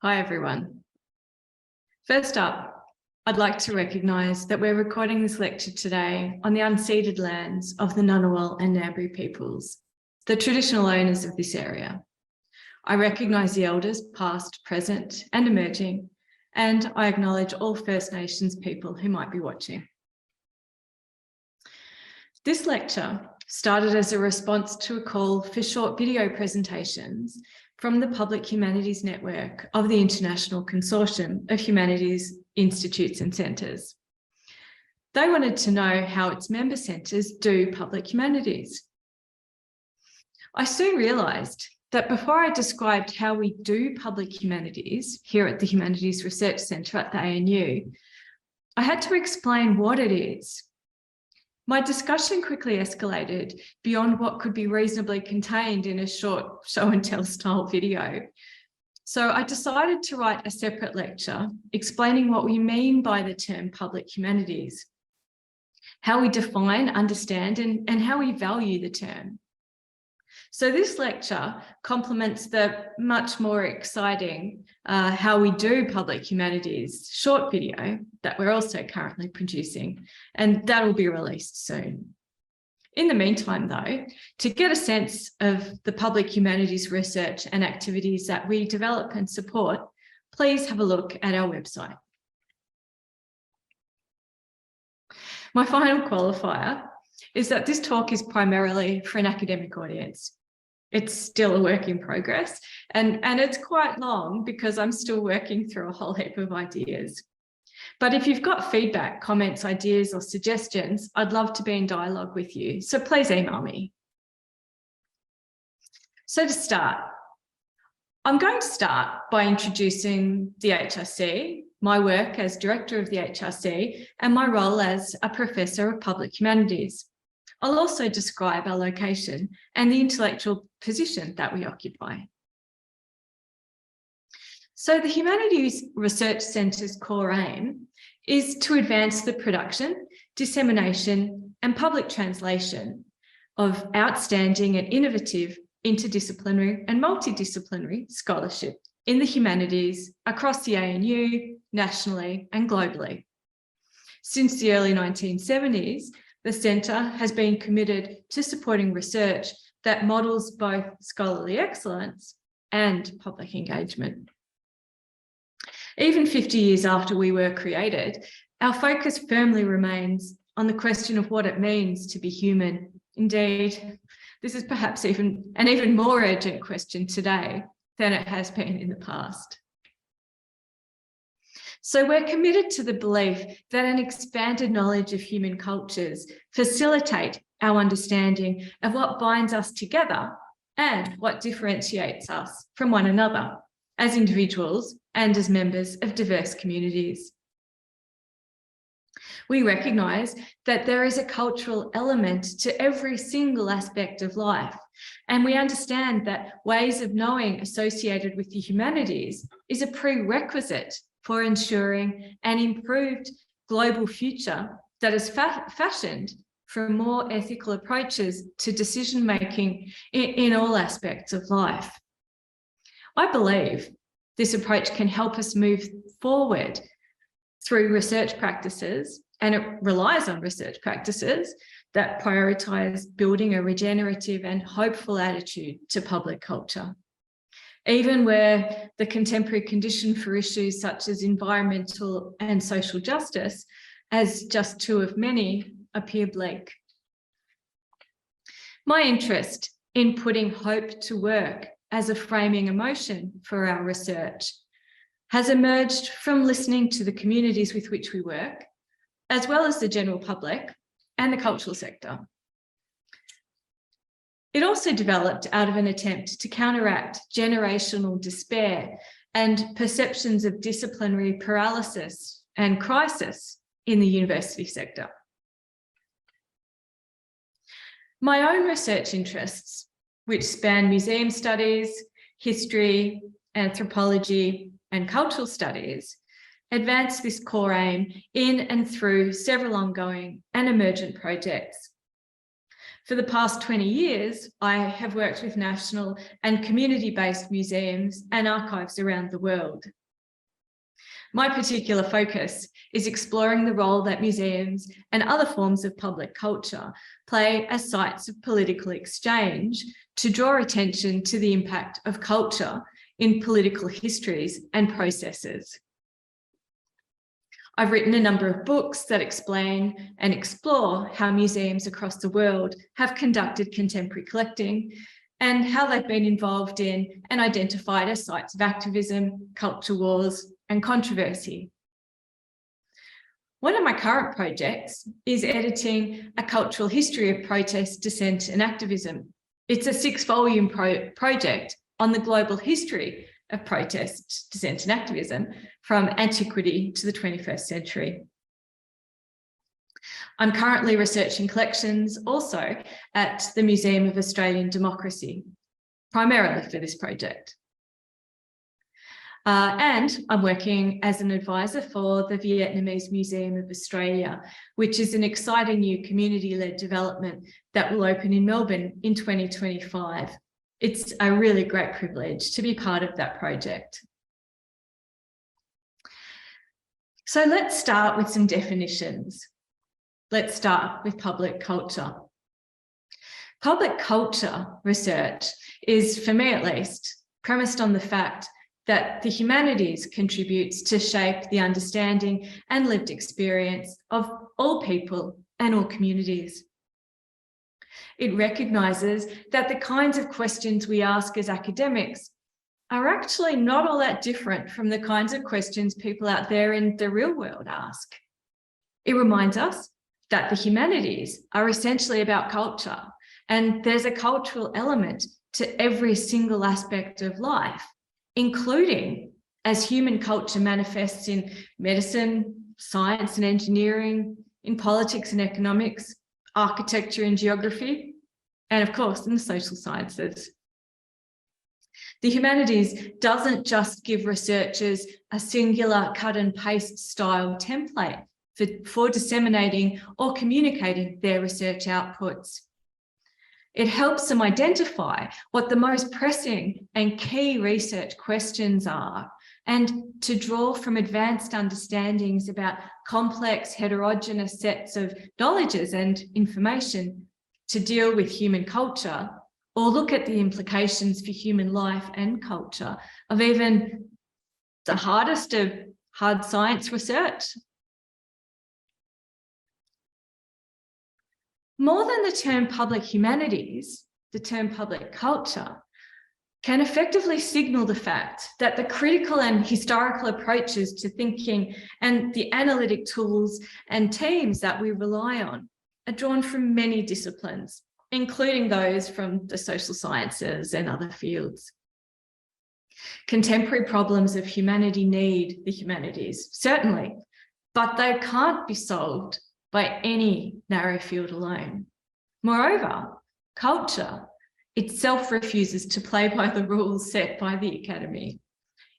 Hi everyone. First up, I'd like to recognise that we're recording this lecture today on the unceded lands of the Ngunnawal and Ngambri peoples, the traditional owners of this area. I recognise the elders past, present and emerging, and I acknowledge all First Nations people who might be watching. This lecture started as a response to a call for short video presentations from the Public Humanities Network of the International Consortium of Humanities Institutes and Centres. They wanted to know how its member centres do public humanities. I soon realised that before I described how we do public humanities here at the Humanities Research Centre at the ANU, I had to explain what it is. My discussion quickly escalated beyond what could be reasonably contained in a short show and tell style video. So I decided to write a separate lecture explaining what we mean by the term public humanities, how we define, understand, and how we value the term. So this lecture complements the much more exciting how we do public humanities short video that we're also currently producing, and that will be released soon. In the meantime, though, to get a sense of the public humanities research and activities that we develop and support, please have a look at our website. My final qualifier is that this talk is primarily for an academic audience. It's still a work in progress and it's quite long because I'm still working through a whole heap of ideas. But if you've got feedback, comments, ideas or suggestions, I'd love to be in dialogue with you. So please email me. So to start, I'm going to start by introducing the HRC, my work as director of the HRC and my role as a professor of public humanities. I'll also describe our location and the intellectual position that we occupy. So the Humanities Research Centre's core aim is to advance the production, dissemination and public translation of outstanding and innovative interdisciplinary and multidisciplinary scholarship in the humanities across the ANU, nationally and globally. Since the early 1970s, the Centre has been committed to supporting research that models both scholarly excellence and public engagement. Even 50 years after we were created, our focus firmly remains on the question of what it means to be human. Indeed, this is perhaps an even more urgent question today than it has been in the past. So we're committed to the belief that an expanded knowledge of human cultures facilitate our understanding of what binds us together and what differentiates us from one another as individuals and as members of diverse communities. We recognise that there is a cultural element to every single aspect of life, and we understand that ways of knowing associated with the humanities is a prerequisite for ensuring an improved global future that is fashioned from more ethical approaches to decision-making in all aspects of life. I believe this approach can help us move forward through research practices, and it relies on research practices that prioritise building a regenerative and hopeful attitude to public culture. Even where the contemporary condition for issues such as environmental and social justice, as just two of many, appear bleak. My interest in putting hope to work as a framing emotion for our research has emerged from listening to the communities with which we work, as well as the general public and the cultural sector. It also developed out of an attempt to counteract generational despair and perceptions of disciplinary paralysis and crisis in the university sector. My own research interests, which span museum studies, history, anthropology, and cultural studies, advance this core aim in and through several ongoing and emergent projects. For the past 20 years, I have worked with national and community-based museums and archives around the world. My particular focus is exploring the role that museums and other forms of public culture play as sites of political exchange to draw attention to the impact of culture in political histories and processes. I've written a number of books that explain and explore how museums across the world have conducted contemporary collecting and how they've been involved in and identified as sites of activism, culture wars, and controversy. One of my current projects is editing a cultural history of protest, dissent, and activism. It's a 6-volume project on the global history of protest, dissent, and activism from antiquity to the 21st century. I'm currently researching collections also at the Museum of Australian Democracy, primarily for this project. And I'm working as an advisor for the Vietnamese Museum of Australia, which is an exciting new community-led development that will open in Melbourne in 2025. It's a really great privilege to be part of that project. So let's start with some definitions. Let's start with public culture. Public culture research is, for me at least, premised on the fact that the humanities contributes to shape the understanding and lived experience of all people and all communities. It recognises that the kinds of questions we ask as academics are actually not all that different from the kinds of questions people out there in the real world ask. It reminds us that the humanities are essentially about culture, and there's a cultural element to every single aspect of life, including as human culture manifests in medicine, science and engineering, in politics and economics, architecture and geography, and of course in the social sciences. The humanities doesn't just give researchers a singular cut and paste style template for disseminating or communicating their research outputs. It helps them identify what the most pressing and key research questions are, and to draw from advanced understandings about complex, heterogeneous sets of knowledges and information to deal with human culture, or look at the implications for human life and culture of even the hardest of hard science research. More than the term public humanities, the term public culture can effectively signal the fact that the critical and historical approaches to thinking and the analytic tools and teams that we rely on are drawn from many disciplines, including those from the social sciences and other fields. Contemporary problems of humanity need the humanities, certainly, but they can't be solved by any narrow field alone. Moreover, culture itself refuses to play by the rules set by the academy.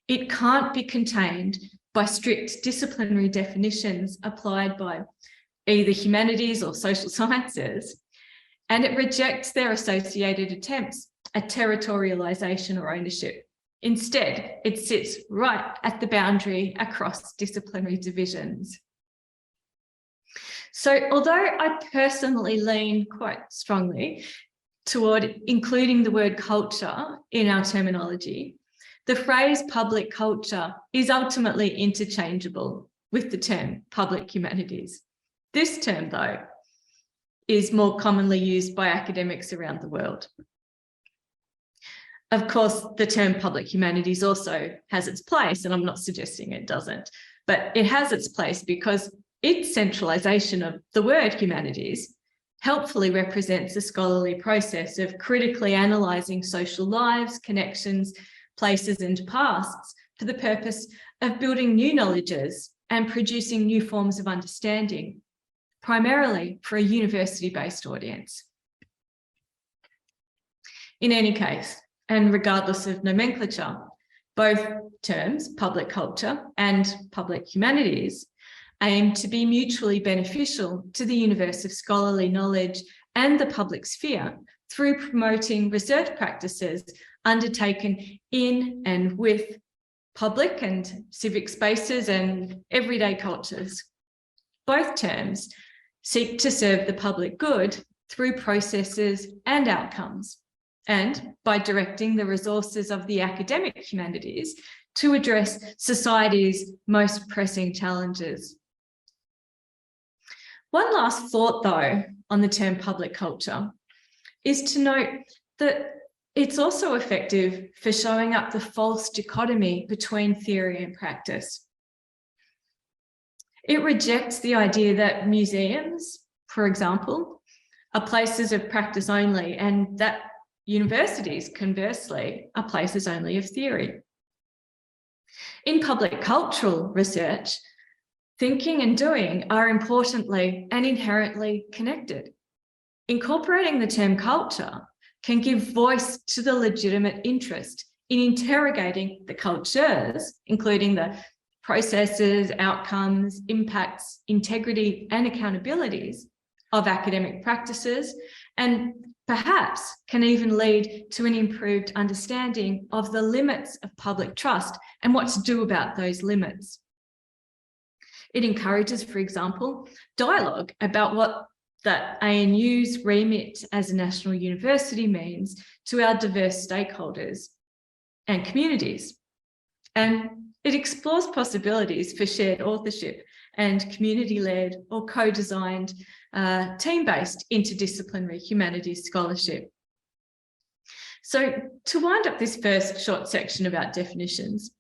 It can't be contained by strict disciplinary definitions applied by either humanities or social sciences, and it rejects their associated attempts at territorialization or ownership. Instead, it sits right at the boundary across disciplinary divisions. So although I personally lean quite strongly toward including the word culture in our terminology, the phrase public culture is ultimately interchangeable with the term public humanities. This term, though, is more commonly used by academics around the world. Of course, the term public humanities also has its place, and I'm not suggesting it doesn't, but it has its place because its centralisation of the word humanities helpfully represents a scholarly process of critically analysing social lives, connections, places and pasts for the purpose of building new knowledges and producing new forms of understanding, primarily for a university-based audience. In any case, and regardless of nomenclature, both terms, public culture and public humanities, aim to be mutually beneficial to the universe of scholarly knowledge and the public sphere through promoting research practices undertaken in and with public and civic spaces and everyday cultures. Both terms seek to serve the public good through processes and outcomes, and by directing the resources of the academic humanities to address society's most pressing challenges. One last thought, though, on the term public culture is to note that it's also effective for showing up the false dichotomy between theory and practice. It rejects the idea that museums, for example, are places of practice only, and that universities, conversely, are places only of theory. In public cultural research, thinking and doing are importantly and inherently connected. Incorporating the term culture can give voice to the legitimate interest in interrogating the cultures, including the processes, outcomes, impacts, integrity, and accountabilities of academic practices, and perhaps can even lead to an improved understanding of the limits of public trust and what to do about those limits. It encourages, for example, dialogue about what that ANU's remit as a national university means to our diverse stakeholders and communities. And it explores possibilities for shared authorship and community-led or co-designed team-based interdisciplinary humanities scholarship. So to wind up this first short section about definitions,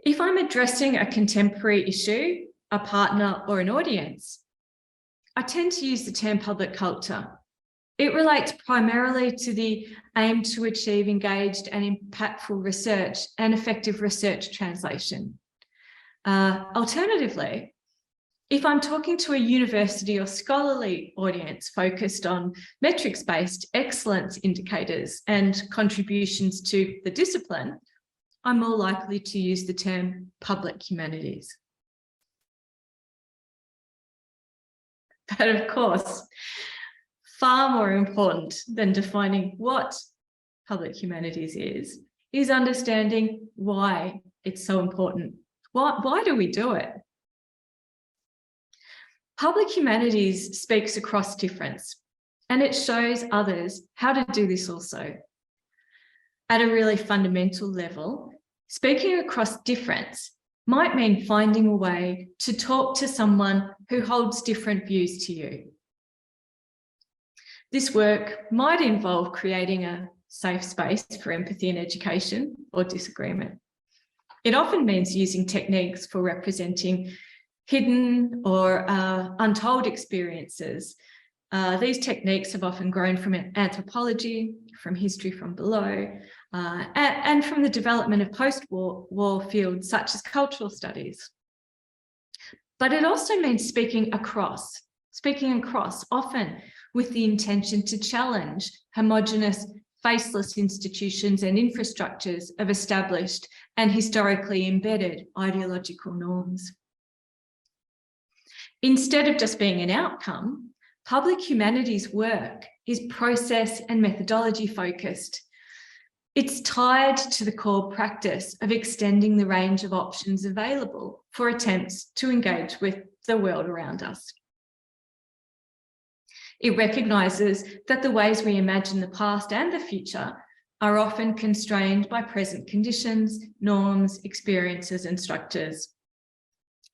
if I'm addressing a contemporary issue, a partner, or an audience, I tend to use the term public culture. It relates primarily to the aim to achieve engaged and impactful research and effective research translation. Alternatively, if I'm talking to a university or scholarly audience focused on metrics-based excellence indicators and contributions to the discipline, I'm more likely to use the term public humanities. But of course, far more important than defining what public humanities is understanding why it's so important. Why do we do it? Public humanities speaks across difference, and it shows others how to do this also. At a really fundamental level, speaking across difference might mean finding a way to talk to someone who holds different views to you. This work might involve creating a safe space for empathy and education or disagreement. It often means using techniques for representing hidden or untold experiences. These techniques have often grown from anthropology, from history from below, and from the development of post-war fields such as cultural studies. But it also means speaking across, often with the intention to challenge homogenous, faceless institutions and infrastructures of established and historically embedded ideological norms. Instead of just being an outcome, public humanities work is process and methodology focused. It's tied to the core practice of extending the range of options available for attempts to engage with the world around us. It recognises that the ways we imagine the past and the future are often constrained by present conditions, norms, experiences, and structures.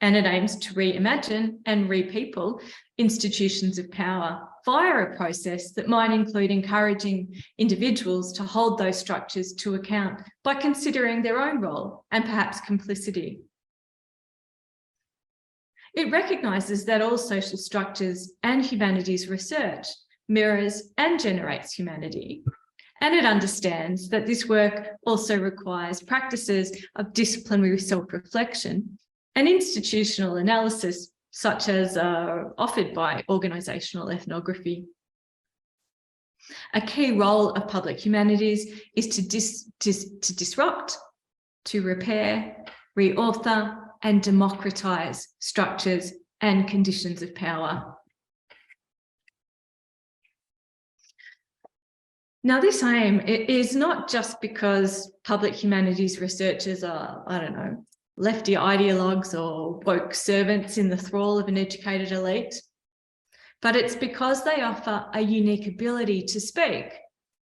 And it aims to reimagine and repeople institutions of power via a process that might include encouraging individuals to hold those structures to account by considering their own role and perhaps complicity. It recognises that all social structures and humanities research mirrors and generates humanity. And it understands that this work also requires practices of disciplinary self-reflection and institutional analysis, such as offered by organisational ethnography. A key role of public humanities is to disrupt, to repair, reauthor, and democratise structures and conditions of power. Now, this aim is not just because public humanities researchers are, I don't know, lefty ideologues or woke servants in the thrall of an educated elite, but it's because they offer a unique ability to speak,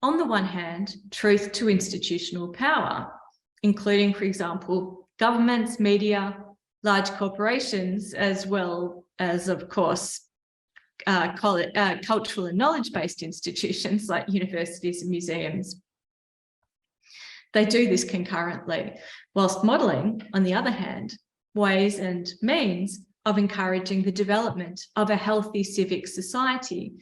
on the one hand, truth to institutional power, including, for example, governments, media, large corporations, as well as, of course, cultural and knowledge-based institutions like universities and museums. They do this concurrently, whilst modelling, on the other hand, ways and means of encouraging the development of a healthy civic society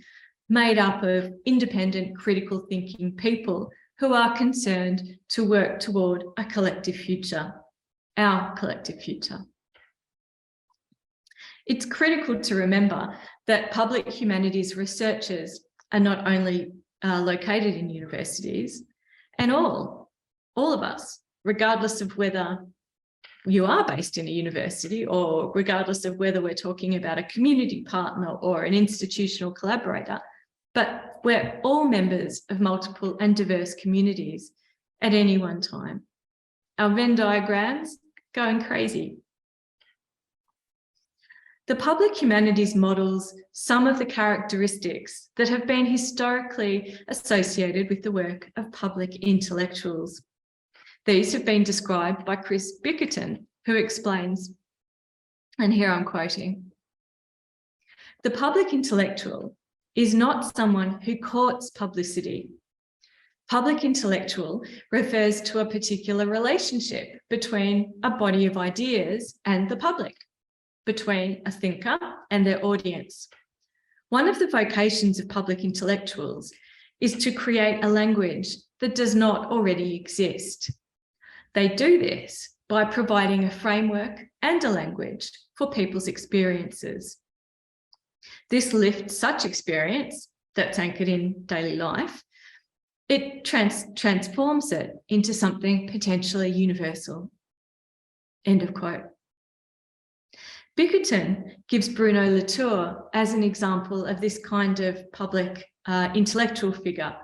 made up of independent, critical thinking people who are concerned to work toward a collective future, our collective future. It's critical to remember that public humanities researchers are not only located in universities, and all of us, regardless of whether you are based in a university or regardless of whether we're talking about a community partner or an institutional collaborator, but we're all members of multiple and diverse communities at any one time. Our Venn diagrams going crazy. The public humanities models some of the characteristics that have been historically associated with the work of public intellectuals. These have been described by Chris Bickerton, who explains, and here I'm quoting, "The public intellectual is not someone who courts publicity. Public intellectual refers to a particular relationship between a body of ideas and the public, between a thinker and their audience. One of the vocations of public intellectuals is to create a language that does not already exist. They do this by providing a framework and a language for people's experiences. This lifts such experience that's anchored in daily life. It transforms it into something potentially universal." End of quote. Bickerton gives Bruno Latour as an example of this kind of public intellectual figure,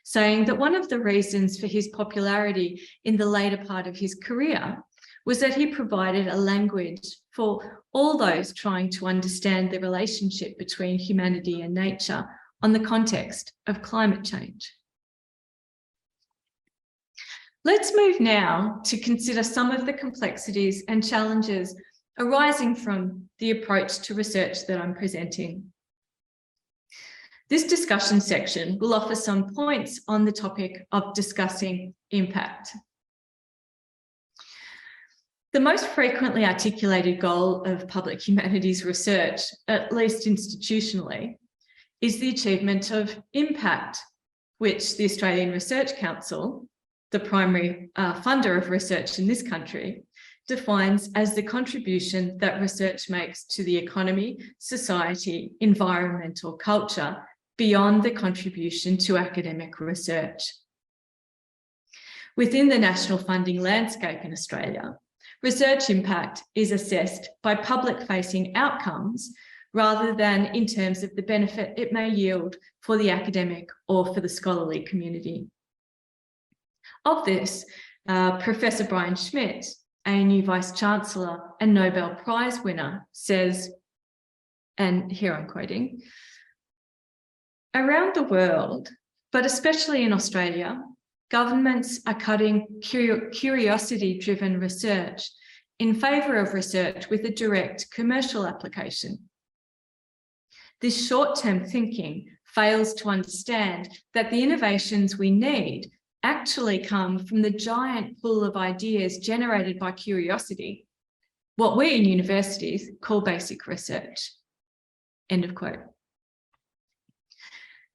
saying that one of the reasons for his popularity in the later part of his career was that he provided a language for all those trying to understand the relationship between humanity and nature on the context of climate change. Let's move now to consider some of the complexities and challenges arising from the approach to research that I'm presenting. This discussion section will offer some points on the topic of discussing impact. The most frequently articulated goal of public humanities research, at least institutionally, is the achievement of impact, which the Australian Research Council, the primary funder of research in this country, defines as the contribution that research makes to the economy, society, environment, or culture beyond the contribution to academic research. Within the national funding landscape in Australia, research impact is assessed by public-facing outcomes rather than in terms of the benefit it may yield for the academic or for the scholarly community. Of this, Professor Brian Schmidt, ANU Vice-Chancellor and Nobel Prize winner, says, and here I'm quoting, "Around the world, but especially in Australia, governments are cutting curiosity-driven research in favour of research with a direct commercial application. This short-term thinking fails to understand that the innovations we need actually come from the giant pool of ideas generated by curiosity, what we in universities call basic research." End of quote.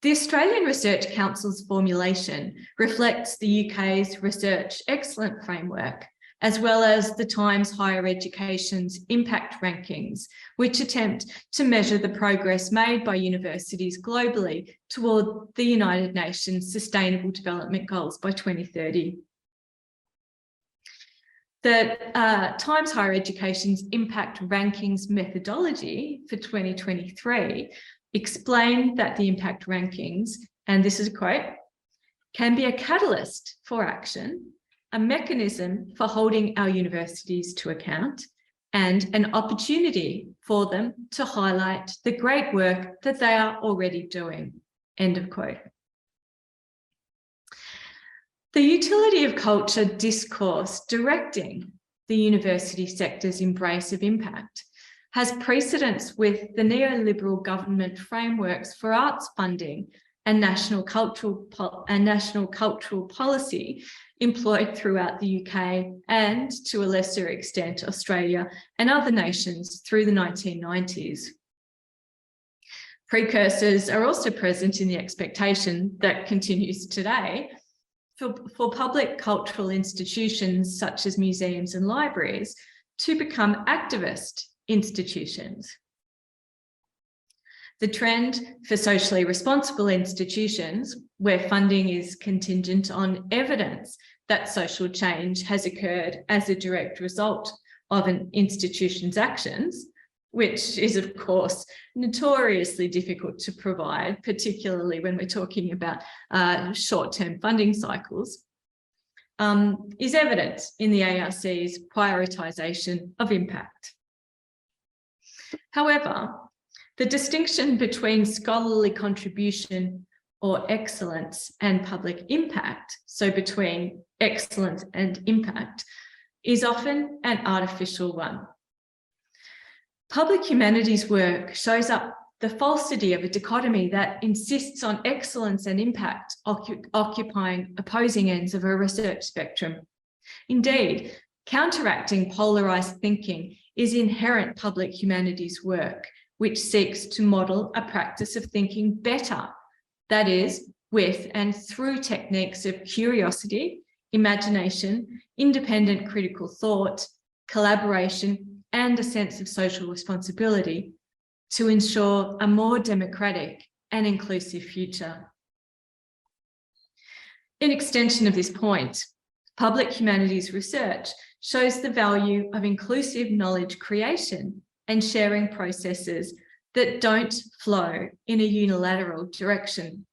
The Australian Research Council's formulation reflects the UK's Research Excellence Framework, as well as the Times Higher Education's impact rankings, which attempt to measure the progress made by universities globally toward the United Nations Sustainable Development Goals by 2030. The Times Higher Education's impact rankings methodology for 2023 explained that the impact rankings, and this is a quote, can be a catalyst for action, a mechanism for holding our universities to account, and an opportunity for them to highlight the great work that they are already doing." End of quote. The utility of culture discourse directing the university sector's embrace of impact has precedence with the neoliberal government frameworks for arts funding and national cultural policy employed throughout the UK and, to a lesser extent, Australia and other nations through the 1990s. Precursors are also present in the expectation that continues today for public cultural institutions such as museums and libraries to become activist institutions. The trend for socially responsible institutions, where funding is contingent on evidence that social change has occurred as a direct result of an institution's actions, which is, of course, notoriously difficult to provide, particularly when we're talking about short-term funding cycles, is evident in the ARC's prioritisation of impact. However, the distinction between scholarly contribution or excellence and public impact, so between excellence and impact, is often an artificial one. Public humanities work shows up the falsity of a dichotomy that insists on excellence and impact occupying opposing ends of a research spectrum. Indeed, counteracting polarised thinking is inherent public humanities work, which seeks to model a practice of thinking better, that is, with and through techniques of curiosity, imagination, independent critical thought, collaboration, and a sense of social responsibility to ensure a more democratic and inclusive future. In extension of this point, public humanities research shows the value of inclusive knowledge creation and sharing processes that don't flow in a unilateral direction.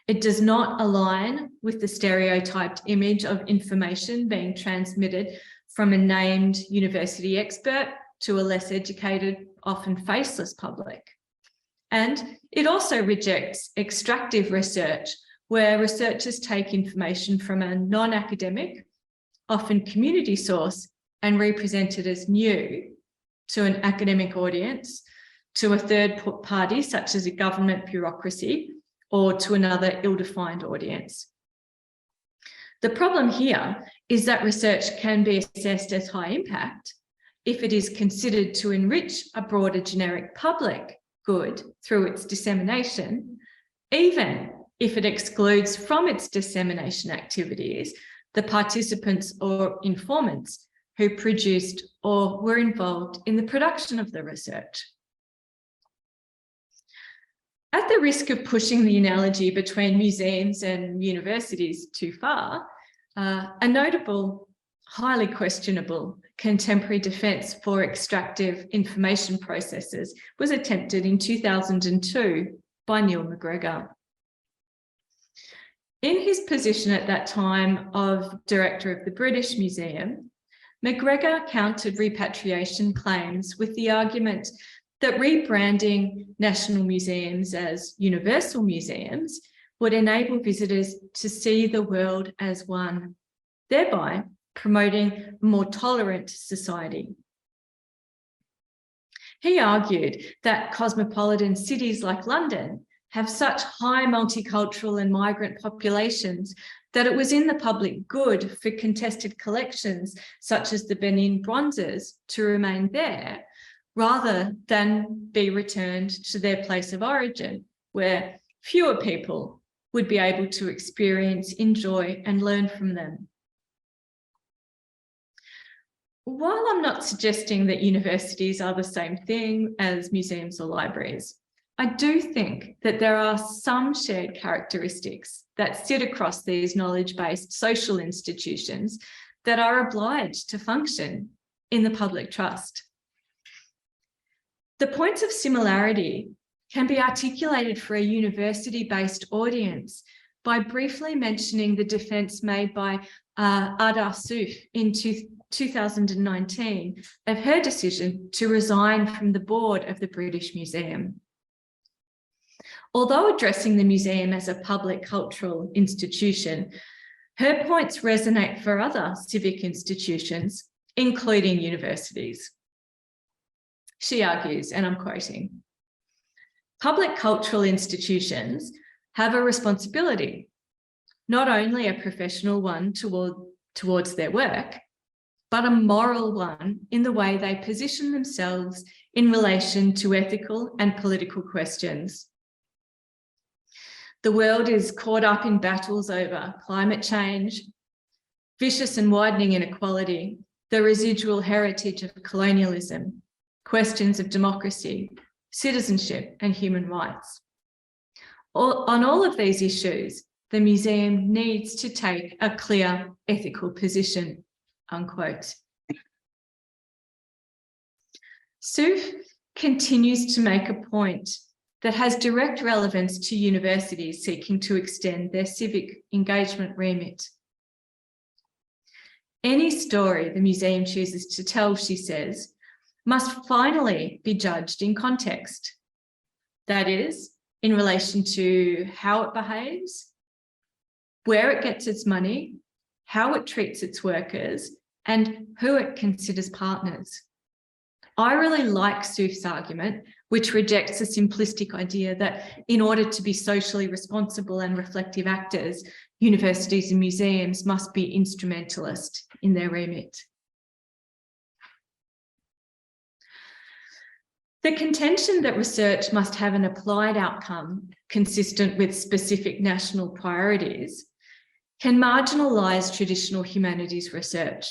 It does not align with the stereotyped image of information being transmitted from a named university expert to a less educated, often faceless public. And it also rejects extractive research, where researchers take information from a non-academic, often community source, and represent it as new to an academic audience, to a third party, such as a government bureaucracy, or to another ill-defined audience. The problem here is that research can be assessed as high impact if it is considered to enrich a broader generic public good through its dissemination, even if it excludes from its dissemination activities the participants or informants who produced or were involved in the production of the research. At the risk of pushing the analogy between museums and universities too far, a notable, highly questionable contemporary defence for extractive information processes was attempted in 2002 by Neil McGregor. In his position at that time of director of the British Museum, McGregor countered repatriation claims with the argument that rebranding national museums as universal museums would enable visitors to see the world as one, thereby promoting a more tolerant society. He argued that cosmopolitan cities like London have such high multicultural and migrant populations that it was in the public good for contested collections such as the Benin bronzes to remain there, rather than be returned to their place of origin, where fewer people would be able to experience, enjoy, and learn from them. While I'm not suggesting that universities are the same thing as museums or libraries, I do think that there are some shared characteristics that sit across these knowledge-based social institutions that are obliged to function in the public trust. The points of similarity can be articulated for a university-based audience by briefly mentioning the defence made by Ada Souf in 2019 of her decision to resign from the board of the British Museum. Although addressing the museum as a public cultural institution, her points resonate for other civic institutions, including universities. She argues, and I'm quoting, "Public cultural institutions have a responsibility, not only a professional one towards their work, but a moral one in the way they position themselves in relation to ethical and political questions. The world is caught up in battles over climate change, vicious and widening inequality, the residual heritage of colonialism, questions of democracy, citizenship, and human rights. On all of these issues, the museum needs to take a clear ethical position," unquote. Souf continues to make a point that has direct relevance to universities seeking to extend their civic engagement remit. "Any story the museum chooses to tell," she says, "must finally be judged in context. That is, in relation to how it behaves, where it gets its money, how it treats its workers, and who it considers partners." I really like Souf's argument, which rejects a simplistic idea that in order to be socially responsible and reflective actors, universities and museums must be instrumentalist in their remit. The contention that research must have an applied outcome consistent with specific national priorities can marginalise traditional humanities research.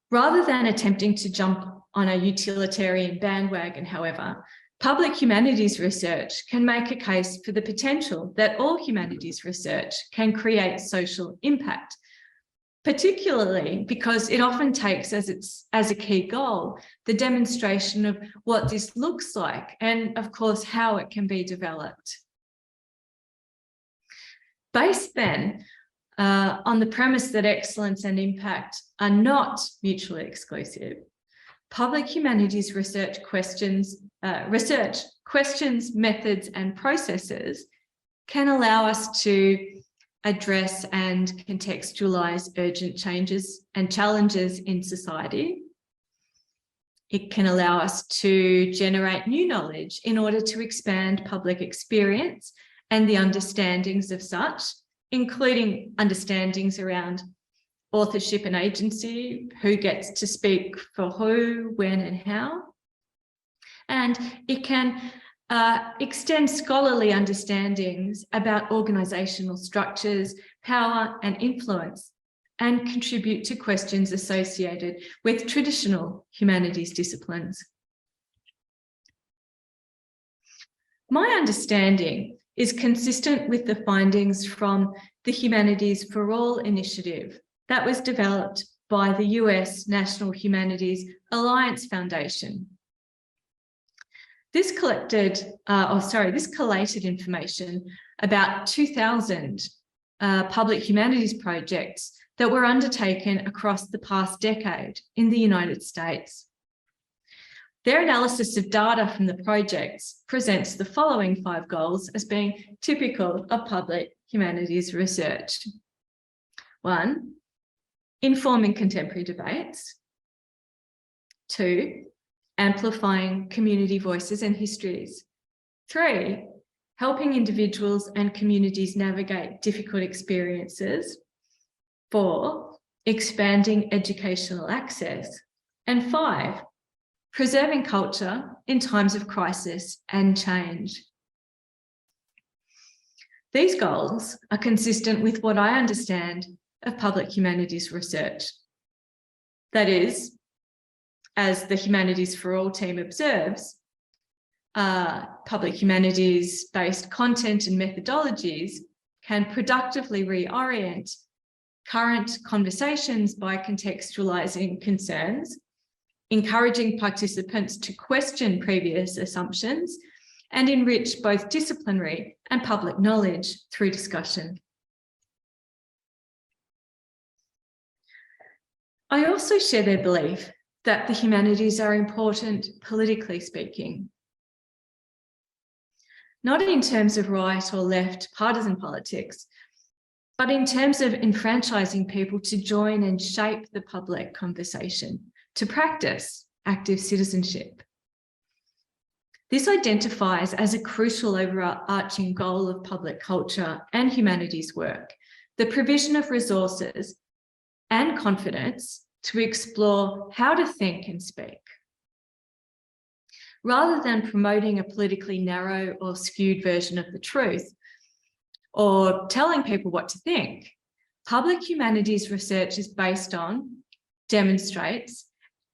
Rather than attempting to jump on a utilitarian bandwagon, however, public humanities research can make a case for the potential that all humanities research can create social impact, particularly because it often takes as a key goal the demonstration of what this looks like and, of course, how it can be developed. Based then on the premise that excellence and impact are not mutually exclusive, public humanities research questions, methods, and processes can allow us to address and contextualize urgent changes and challenges in society. It can allow us to generate new knowledge in order to expand public experience and the understandings of such, including understandings around authorship and agency, who gets to speak for who, when, and how. And it can extend scholarly understandings about organisational structures, power, and influence, and contribute to questions associated with traditional humanities disciplines. My understanding is consistent with the findings from the Humanities for All initiative that was developed by the US National Humanities Alliance Foundation. This collated information about 2,000 public humanities projects that were undertaken across the past decade in the United States. Their analysis of data from the projects presents the following 5 goals as being typical of public humanities research. 1, informing contemporary debates. 2, amplifying community voices and histories. 3, helping individuals and communities navigate difficult experiences. 4, expanding educational access. And 5, preserving culture in times of crisis and change. These goals are consistent with what I understand of public humanities research. That is, as the Humanities for All team observes, public humanities-based content and methodologies can productively reorient current conversations by contextualising concerns, encouraging participants to question previous assumptions, and enrich both disciplinary and public knowledge through discussion. I also share their belief that the humanities are important politically speaking, not in terms of right or left partisan politics, but in terms of enfranchising people to join and shape the public conversation, to practice active citizenship. This identifies as a crucial overarching goal of public culture and humanities work, the provision of resources and confidence to explore how to think and speak. Rather than promoting a politically narrow or skewed version of the truth, or telling people what to think, public humanities research is based on, demonstrates,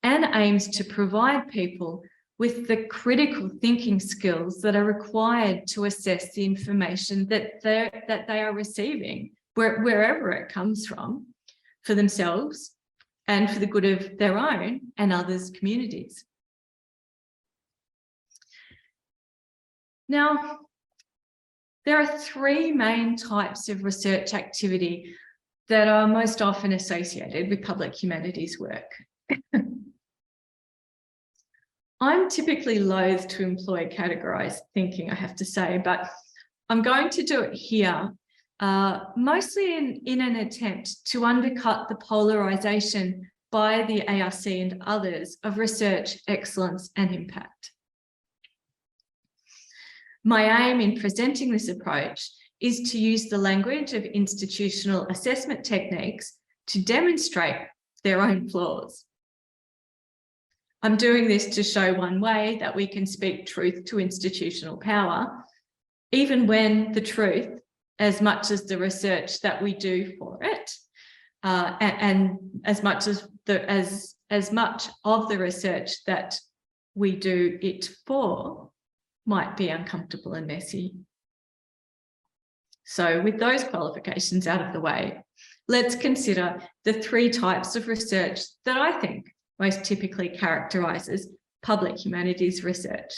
and aims to provide people with the critical thinking skills that are required to assess the information that they are receiving, wherever it comes from, for themselves and for the good of their own and others' communities. Now, there are three main types of research activity that are most often associated with public humanities work. I'm typically loath to employ categorized thinking, I have to say, but I'm going to do it here, mostly in an attempt to undercut the polarization by the ARC and others of research excellence and impact. My aim in presenting this approach is to use the language of institutional assessment techniques to demonstrate their own flaws. I'm doing this to show one way that we can speak truth to institutional power, even when the truth, as much as the research that we do for it, and as much of the research that we do it for, might be uncomfortable and messy. So with those qualifications out of the way, let's consider the three types of research that I think most typically characterises public humanities research.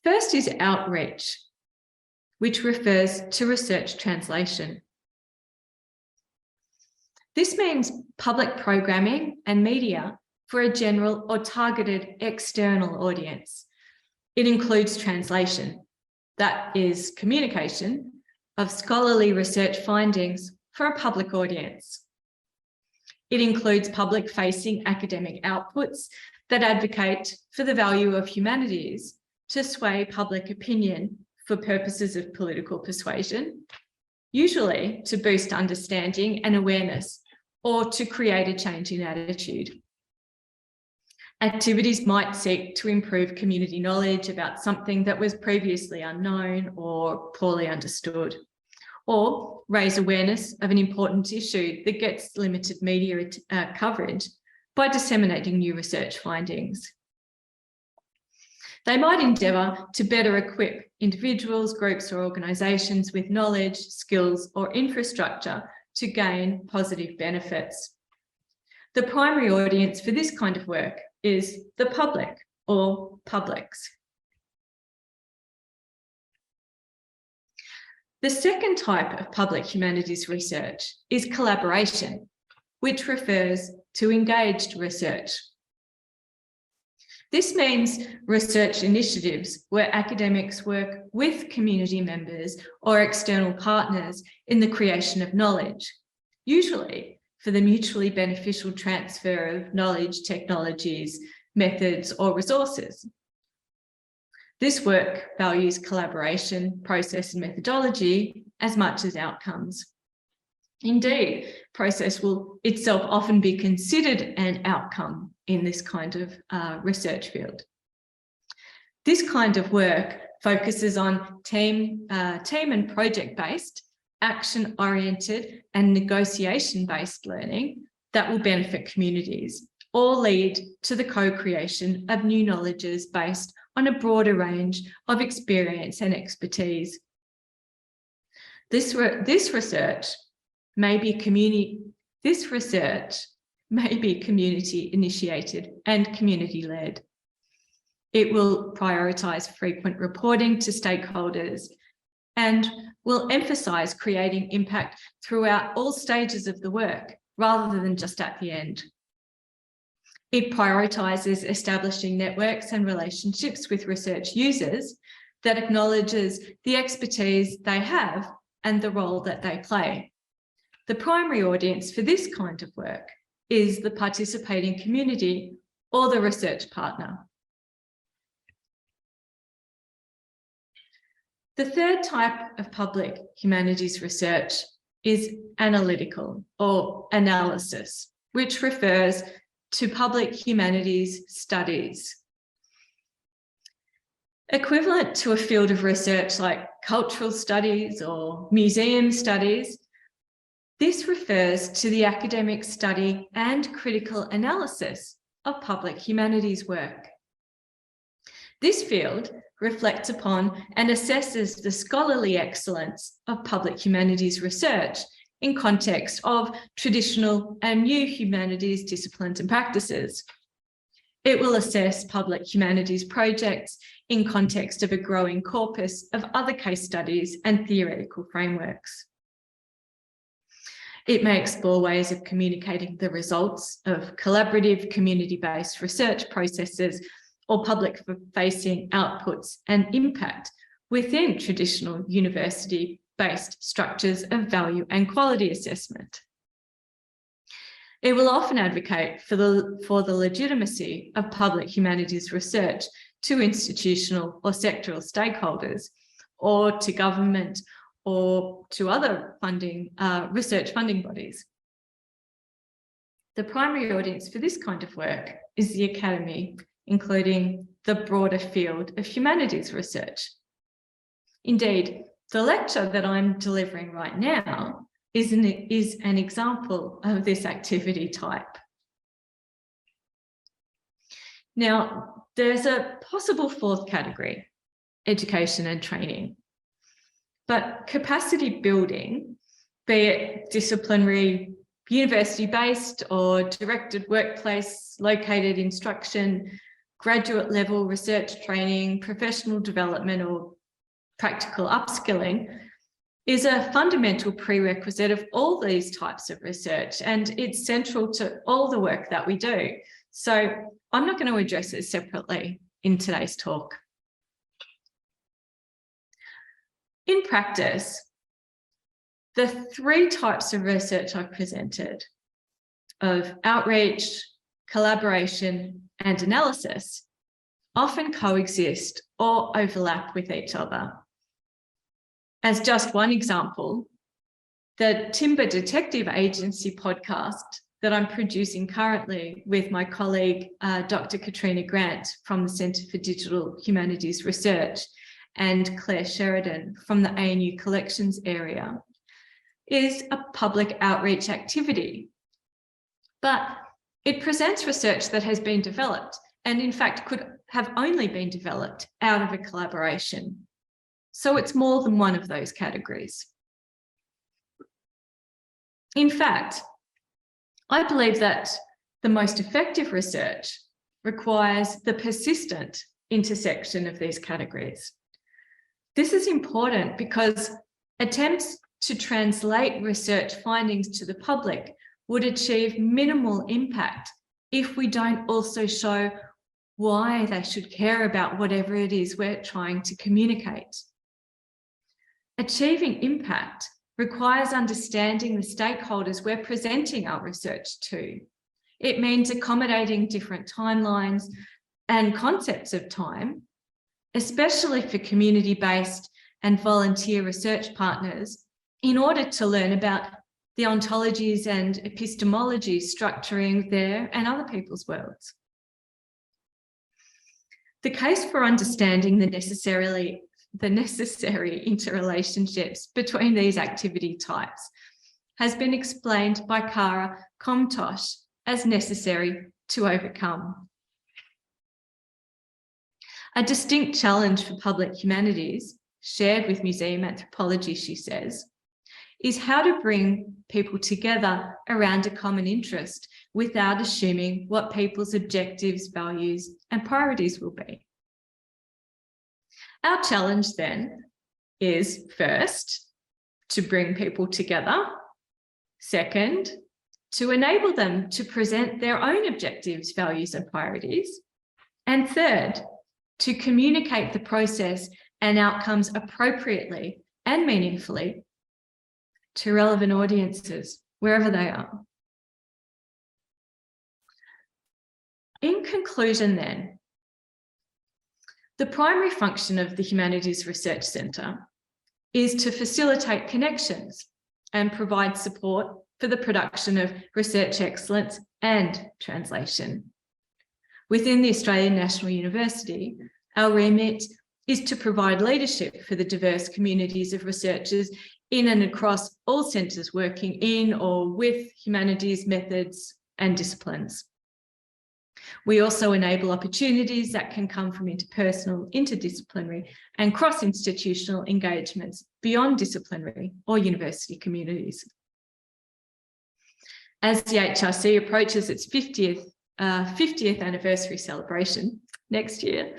First is outreach, which refers to research translation. This means public programming and media for a general or targeted external audience. It includes translation, that is communication of scholarly research findings for a public audience. It includes public-facing academic outputs that advocate for the value of humanities to sway public opinion for purposes of political persuasion, usually to boost understanding and awareness or to create a change in attitude. Activities might seek to improve community knowledge about something that was previously unknown or poorly understood, or raise awareness of an important issue that gets limited media coverage by disseminating new research findings. They might endeavour to better equip individuals, groups or organisations with knowledge, skills or infrastructure to gain positive benefits. The primary audience for this kind of work is the public or publics. The second type of public humanities research is collaboration, which refers to engaged research. This means research initiatives where academics work with community members or external partners in the creation of knowledge, usually for the mutually beneficial transfer of knowledge, technologies, methods, or resources. This work values collaboration, process, and methodology as much as outcomes. Indeed, process will itself often be considered an outcome in this kind of research field. This kind of work focuses on team and project-based, action-oriented and negotiation-based learning that will benefit communities or lead to the co-creation of new knowledges based on a broader range of experience and expertise. This research may be community initiated and community-led. It will prioritise frequent reporting to stakeholders and will emphasise creating impact throughout all stages of the work rather than just at the end. It prioritises establishing networks and relationships with research users that acknowledges the expertise they have and the role that they play. The primary audience for this kind of work is the participating community or the research partner. The third type of public humanities research is analytical or analysis, which refers to public humanities studies. Equivalent to a field of research like cultural studies or museum studies, this refers to the academic study and critical analysis of public humanities work. This field reflects upon and assesses the scholarly excellence of public humanities research in context of traditional and new humanities disciplines and practices. It will assess public humanities projects in context of a growing corpus of other case studies and theoretical frameworks. It may explore ways of communicating the results of collaborative community-based research processes or public-facing outputs and impact within traditional university-based structures of value and quality assessment. It will often advocate for the legitimacy of public humanities research to institutional or sectoral stakeholders, or to government or to other research funding bodies. The primary audience for this kind of work is the academy, including the broader field of humanities research. Indeed, the lecture that I'm delivering right now is an example of this activity type. Now, there's a possible fourth category, education and training. But capacity building, be it disciplinary, university-based or directed workplace located instruction, graduate level research training, professional development or practical upskilling, is a fundamental prerequisite of all these types of research, and it's central to all the work that we do. So I'm not going to address it separately in today's talk. In practice, the three types of research I've presented of outreach, collaboration, and analysis often coexist or overlap with each other. As just one example, the Timber Detective Agency podcast that I'm producing currently with my colleague, Dr. Katrina Grant from the Centre for Digital Humanities Research and Claire Sheridan from the ANU Collections area, is a public outreach activity. But it presents research that has been developed and in fact could have only been developed out of a collaboration. So it's more than one of those categories. In fact, I believe that the most effective research requires the persistent intersection of these categories. This is important because attempts to translate research findings to the public would achieve minimal impact if we don't also show why they should care about whatever it is we're trying to communicate. Achieving impact requires understanding the stakeholders we're presenting our research to. It means accommodating different timelines and concepts of time, especially for community-based and volunteer research partners, in order to learn about the ontologies and epistemologies structuring their and other people's worlds. The case for understanding the necessary interrelationships between these activity types has been explained by Kara Komtosh as necessary to overcome. A distinct challenge for public humanities, shared with museum anthropology, she says, is how to bring people together around a common interest without assuming what people's objectives, values, and priorities will be. Our challenge then is, first, to bring people together. Second, to enable them to present their own objectives, values, and priorities. And third, to communicate the process and outcomes appropriately and meaningfully to relevant audiences, wherever they are. In conclusion then, the primary function of the Humanities Research Centre is to facilitate connections and provide support for the production of research excellence and translation. Within the Australian National University, our remit is to provide leadership for the diverse communities of researchers in and across all centres working in or with humanities methods and disciplines. We also enable opportunities that can come from interpersonal, interdisciplinary and cross-institutional engagements beyond disciplinary or university communities. As the HRC approaches its 50th anniversary celebration next year,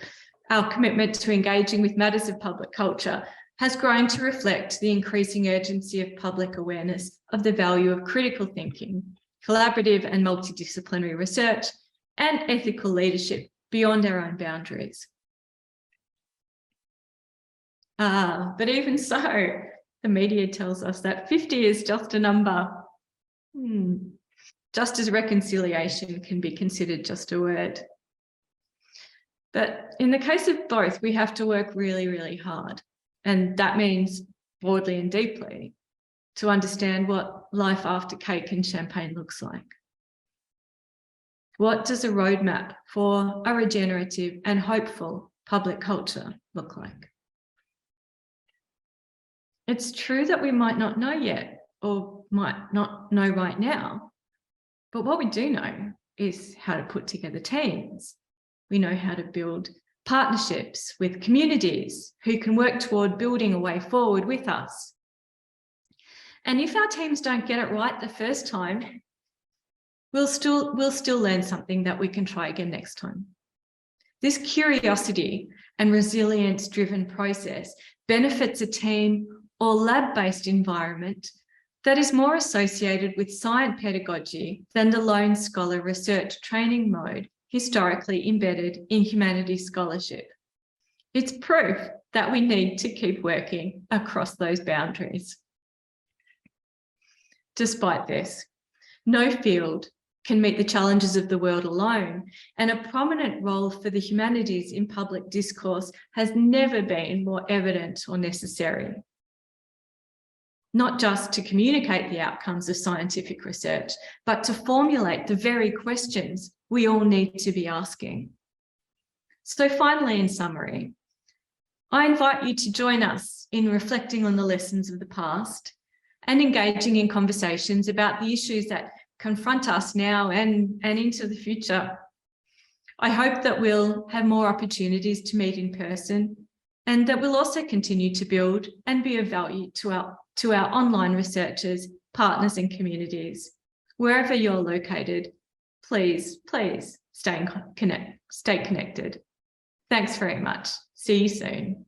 our commitment to engaging with matters of public culture has grown to reflect the increasing urgency of public awareness of the value of critical thinking, collaborative and multidisciplinary research, and ethical leadership beyond our own boundaries. But even so, the media tells us that 50 is just a number. Just as reconciliation can be considered just a word. But in the case of both, we have to work really, really hard. And that means broadly and deeply to understand what life after cake and champagne looks like. What does a roadmap for a regenerative and hopeful public culture look like? It's true that we might not know yet or might not know right now, but what we do know is how to put together teams. We know how to build partnerships with communities who can work toward building a way forward with us. And if our teams don't get it right the first time, we'll still learn something that we can try again next time. This curiosity and resilience-driven process benefits a team or lab-based environment that is more associated with science pedagogy than the lone scholar research training mode historically embedded in humanities scholarship. It's proof that we need to keep working across those boundaries. Despite this, no field can meet the challenges of the world alone, and a prominent role for the humanities in public discourse has never been more evident or necessary. Not just to communicate the outcomes of scientific research, but to formulate the very questions we all need to be asking. So finally, in summary, I invite you to join us in reflecting on the lessons of the past and engaging in conversations about the issues that confront us now and into the future. I hope that we'll have more opportunities to meet in person and that we'll also continue to build and be of value to our online researchers, partners and communities. Wherever you're located, please stay connected. Thanks very much. See you soon.